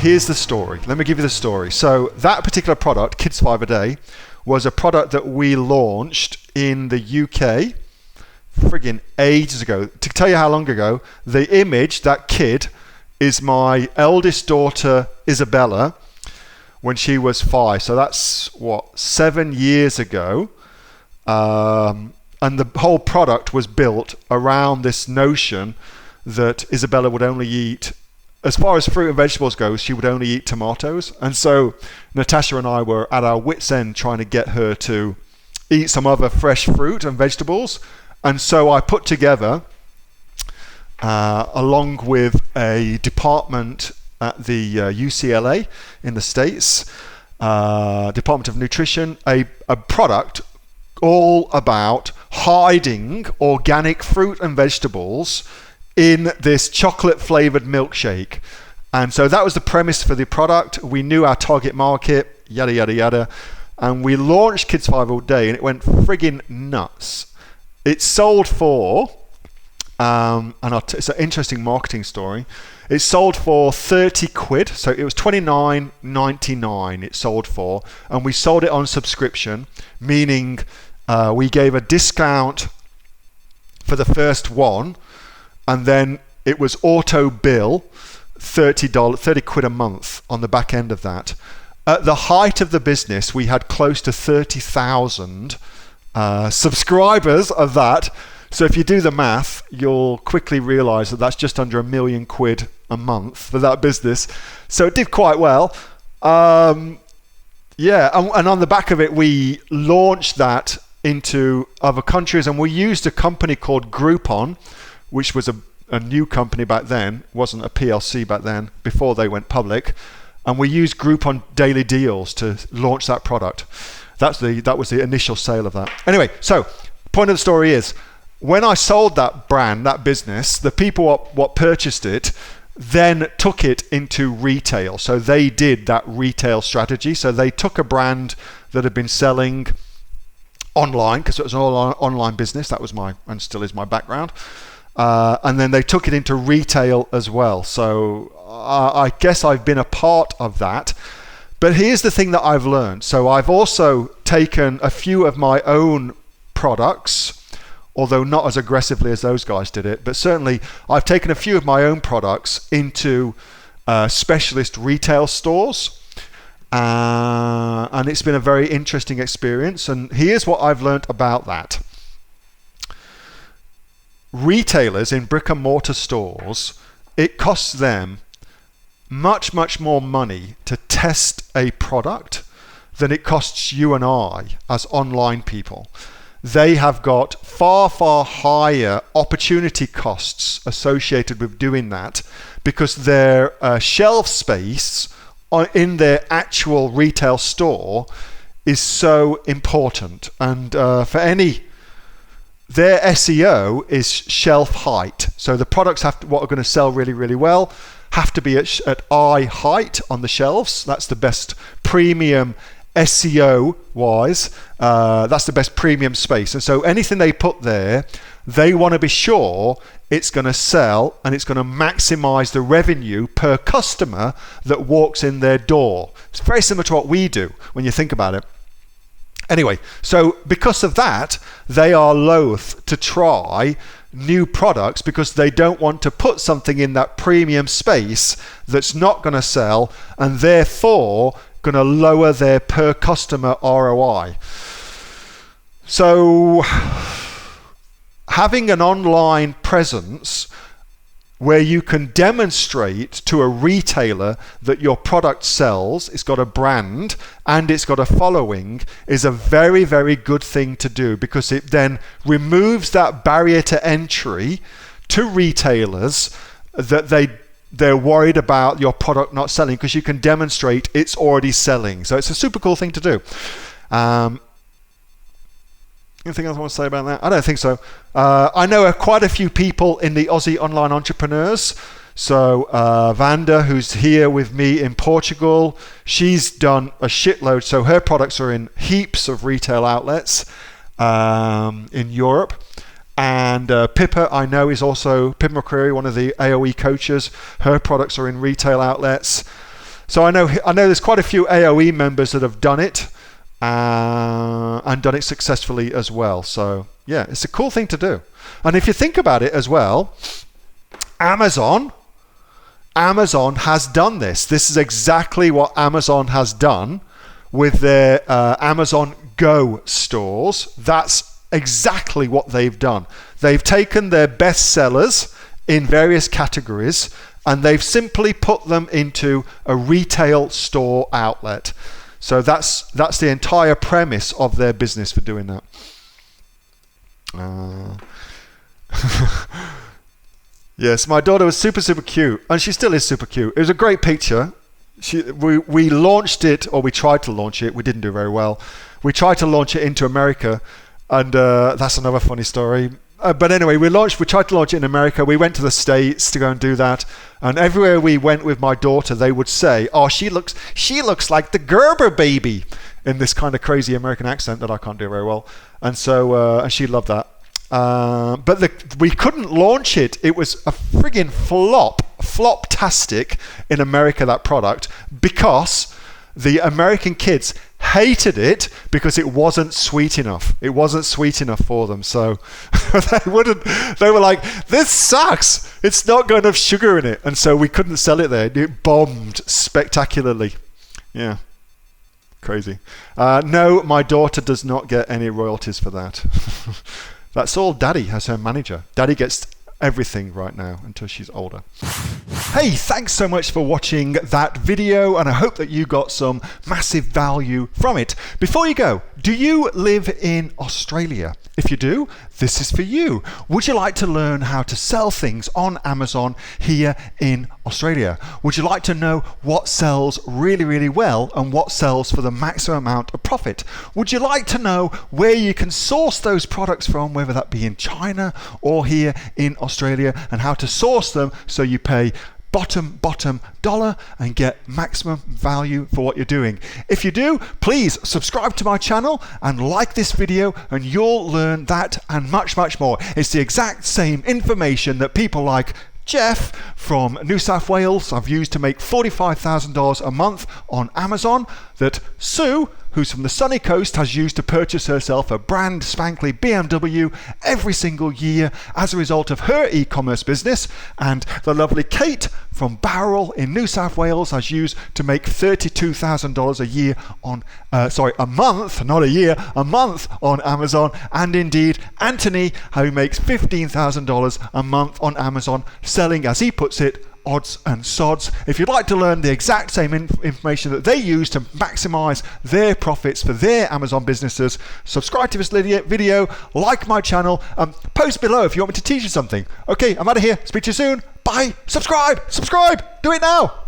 here's the story. Let me give you the story. So that particular product, Kids 5 a Day, was a product that we launched in the UK friggin' ages ago. To tell you how long ago, the image, that kid, is my eldest daughter, Isabella, when she was 5. So that's, 7 years ago. And the whole product was built around this notion that Isabella would only eat, as far as fruit and vegetables goes, she would only eat tomatoes. And so Natasha and I were at our wits' end trying to get her to eat some other fresh fruit and vegetables. And so I put together, along with a department at the UCLA in the States, Department of Nutrition, a product all about hiding organic fruit and vegetables in this chocolate flavored milkshake. And so that was the premise for the product. We knew our target market, yada, yada, yada. And we launched Kids 5 a Day, and it went friggin' nuts. It sold for, it's an interesting marketing story. It sold for 30 quid. So it was $29.99 it sold for. And we sold it on subscription, meaning we gave a discount for the first one, and then it was auto bill $30 quid a month on the back end of that. At the height of the business, we had close to 30,000 subscribers of that. So if you do the math, you'll quickly realize that that's just under £1 million a month for that business. So it did quite well. And on the back of it, we launched that into other countries, and we used a company called Groupon, which was a new company back then. It wasn't a PLC back then, before they went public. And we used Groupon daily deals to launch that product. That was the initial sale of that. Anyway, so point of the story is, when I sold that brand, that business, the people what purchased it then took it into retail. So they did that retail strategy. So they took a brand that had been selling online, because it was an online business. That was and still is my background. And then they took it into retail as well. So I guess I've been a part of that. But here's the thing that I've learned. So I've also taken a few of my own products, although not as aggressively as those guys did it. But certainly I've taken a few of my own products into specialist retail stores. And it's been a very interesting experience. And here's what I've learned about that. Retailers in brick and mortar stores, it costs them much, much more money to test a product than it costs you and I as online people. They have got far, far higher opportunity costs associated with doing that, because their shelf space in their actual retail store is so important. And their SEO is shelf height. So the products what are going to sell really, really well have to be at eye height on the shelves. That's the best premium SEO wise. That's the best premium space. And so anything they put there, they want to be sure it's going to sell and it's going to maximize the revenue per customer that walks in their door. It's very similar to what we do when you think about it. Anyway, so because of that, they are loath to try new products, because they don't want to put something in that premium space that's not going to sell, and therefore going to lower their per customer ROI. So having an online presence where you can demonstrate to a retailer that your product sells, it's got a brand and it's got a following, is a very, very good thing to do, because it then removes that barrier to entry to retailers that they're worried about your product not selling, because you can demonstrate it's already selling. So it's a super cool thing to do. Anything else I want to say about that? I don't think so. I know quite a few people in the Aussie online entrepreneurs. So Vanda, who's here with me in Portugal, she's done a shitload. So her products are in heaps of retail outlets in Europe. And Pippa, I know, is also, Pippa McCreary, one of the AOE coaches. Her products are in retail outlets. So I know there's quite a few AOE members that have done it and done it successfully as well. So yeah, it's a cool thing to do. And if you think about it as well, Amazon has done this. This is exactly what Amazon has done with their Amazon Go stores. That's exactly what they've done. They've taken their best sellers in various categories and they've simply put them into a retail store outlet. So that's the entire premise of their business for doing that. Yes, my daughter was super cute, and she still is super cute. It was a great picture. We launched it, or we tried to launch it. We didn't do very well. We tried to launch it into America, and that's another funny story. But anyway, we tried to launch it in America. We went to the States to go and do that, and everywhere we went with my daughter, they would say, "Oh, she looks like the Gerber baby," in this kind of crazy American accent that I can't do very well. And so, and she loved that. But we couldn't launch it. It was a friggin' flop-tastic in America, that product, because the American kids hated it because it wasn't sweet enough. It wasn't sweet enough for them. So they were like, "This sucks. It's not got enough sugar in it." And so we couldn't sell it there. It bombed spectacularly. Yeah. Crazy. No, my daughter does not get any royalties for that. That's all Daddy as her manager. Daddy gets everything right now until she's older. Hey, thanks so much for watching that video, and I hope that you got some massive value from it. Before you go, do you live in Australia? If you do, this is for you. Would you like to learn how to sell things on Amazon here in Australia? Would you like to know what sells really well and what sells for the maximum amount of profit? Would you like to know where you can source those products from, whether that be in China or here in Australia, and how to source them so you pay bottom dollar and get maximum value for what you're doing? If you do, please subscribe to my channel and like this video, and you'll learn that and much more. It's the exact same information that people like Jeff from New South Wales have used to make $45,000 a month on Amazon, that Sue, who's from the sunny coast, has used to purchase herself a brand spankly BMW every single year as a result of her e-commerce business, and the lovely Kate from Bowral in New South Wales has used to make $32,000 a year on, a month, not a year, a month on Amazon, and indeed Anthony, who makes $15,000 a month on Amazon, selling, as he puts it, odds and sods. If you'd like to learn the exact same information that they use to maximize their profits for their Amazon businesses, subscribe to this video, like my channel, post below if you want me to teach you something. Okay, I'm out of here. Speak to you soon. Bye. Subscribe. Do it now.